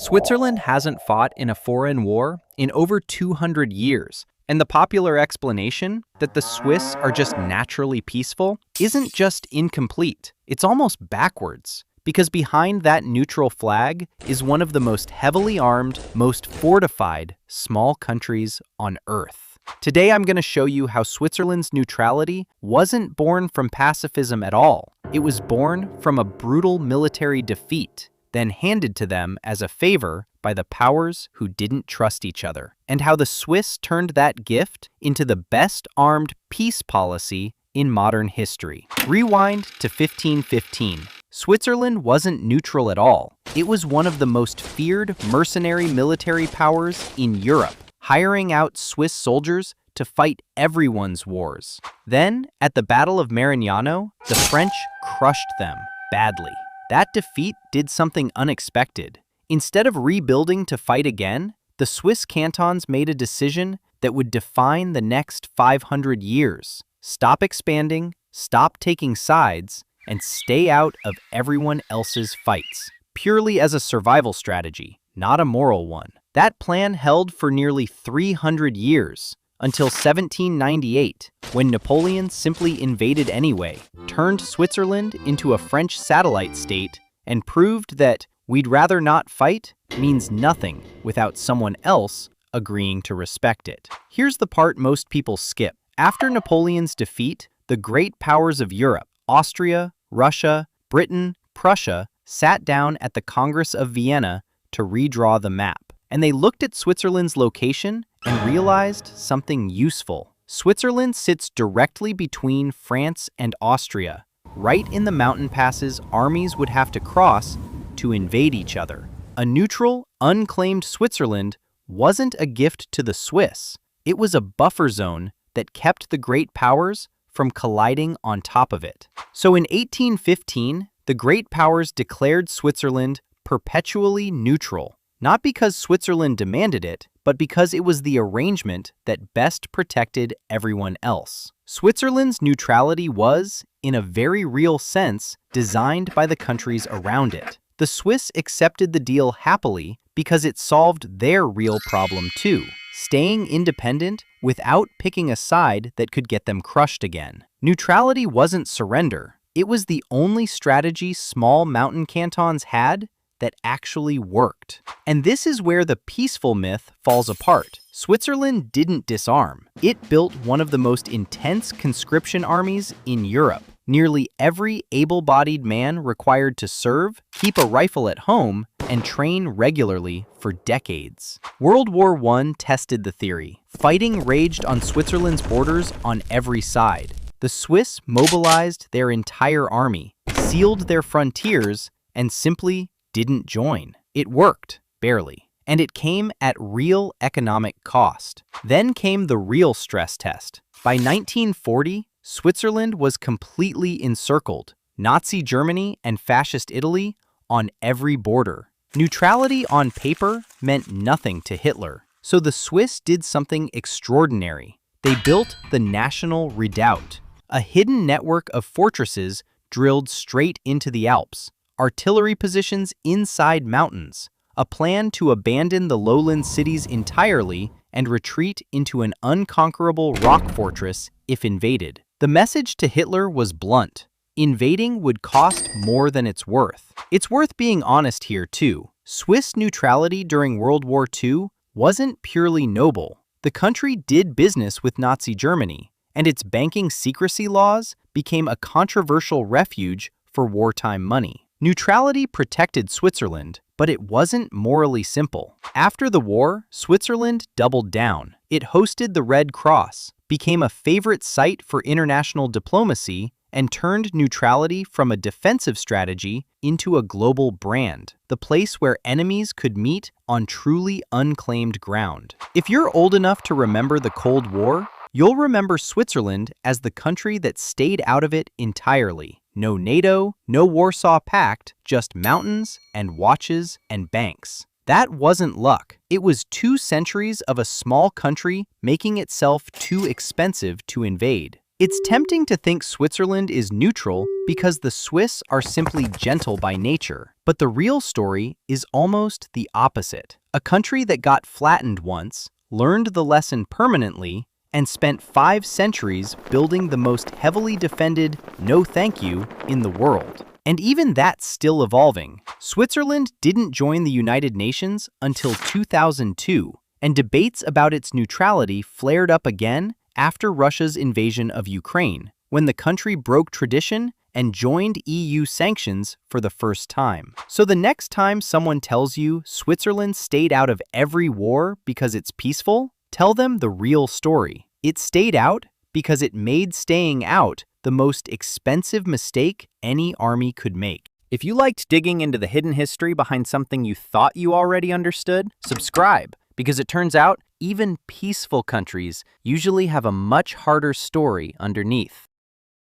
Switzerland hasn't fought in a foreign war in over 200 years, and the popular explanation that the Swiss are just naturally peaceful isn't just incomplete, it's almost backwards. Because behind that neutral flag is one of the most heavily armed, most fortified small countries on Earth. Today I'm going to show you how Switzerland's neutrality wasn't born from pacifism at all. It was born from a brutal military defeat, then handed to them as a favor by the powers who didn't trust each other, and how the Swiss turned that gift into the best armed peace policy in modern history. Rewind to 1515. Switzerland wasn't neutral at all. It was one of the most feared mercenary military powers in Europe, hiring out Swiss soldiers to fight everyone's wars. Then, at the Battle of Marignano, the French crushed them badly. That defeat did something unexpected. Instead of rebuilding to fight again, the Swiss cantons made a decision that would define the next 500 years. Stop expanding, stop taking sides, and stay out of everyone else's fights, purely as a survival strategy, not a moral one. That plan held for nearly 300 years, until 1798, when Napoleon simply invaded anyway, turned Switzerland into a French satellite state, and proved that "we'd rather not fight" means nothing without someone else agreeing to respect it. Here's the part most people skip. After Napoleon's defeat, the great powers of Europe, Austria, Russia, Britain, Prussia, sat down at the Congress of Vienna to redraw the map. And they looked at Switzerland's location and realized something useful. Switzerland sits directly between France and Austria, right in the mountain passes armies would have to cross to invade each other. A neutral, unclaimed Switzerland wasn't a gift to the Swiss. It was a buffer zone that kept the great powers from colliding on top of it. So in 1815, the great powers declared Switzerland perpetually neutral, not because Switzerland demanded it, but because it was the arrangement that best protected everyone else. Switzerland's neutrality was, in a very real sense, designed by the countries around it. The Swiss accepted the deal happily because it solved their real problem too, staying independent without picking a side that could get them crushed again. Neutrality wasn't surrender. It was the only strategy small mountain cantons had that actually worked. And this is where the peaceful myth falls apart. Switzerland didn't disarm. It built one of the most intense conscription armies in Europe. Nearly every able-bodied man required to serve, keep a rifle at home, and train regularly for decades. World War I tested the theory. Fighting raged on Switzerland's borders on every side. The Swiss mobilized their entire army, sealed their frontiers, and simply didn't join. It worked, barely. And it came at real economic cost. Then came the real stress test. By 1940, Switzerland was completely encircled. Nazi Germany and Fascist Italy on every border. Neutrality on paper meant nothing to Hitler. So the Swiss did something extraordinary. They built the National Redoubt, a hidden network of fortresses drilled straight into the Alps, artillery positions inside mountains, a plan to abandon the lowland cities entirely and retreat into an unconquerable rock fortress if invaded. The message to Hitler was blunt. Invading would cost more than it's worth. It's worth being honest here, too. Swiss neutrality during World War II wasn't purely noble. The country did business with Nazi Germany, and its banking secrecy laws became a controversial refuge for wartime money. Neutrality protected Switzerland, but it wasn't morally simple. After the war, Switzerland doubled down. It hosted the Red Cross, became a favorite site for international diplomacy, and turned neutrality from a defensive strategy into a global brand, the place where enemies could meet on truly unclaimed ground. If you're old enough to remember the Cold War, you'll remember Switzerland as the country that stayed out of it entirely. No NATO, no Warsaw Pact, just mountains and watches and banks. That wasn't luck. It was 2 centuries of a small country making itself too expensive to invade. It's tempting to think Switzerland is neutral because the Swiss are simply gentle by nature. But the real story is almost the opposite. A country that got flattened once, learned the lesson permanently, and spent 5 centuries building the most heavily defended no thank you in the world. And even that's still evolving. Switzerland didn't join the United Nations until 2002, and debates about its neutrality flared up again after Russia's invasion of Ukraine, when the country broke tradition and joined EU sanctions for the first time. So the next time someone tells you Switzerland stayed out of every war because it's peaceful, tell them the real story. It stayed out because it made staying out the most expensive mistake any army could make. If you liked digging into the hidden history behind something you thought you already understood, subscribe, because it turns out even peaceful countries usually have a much harder story underneath.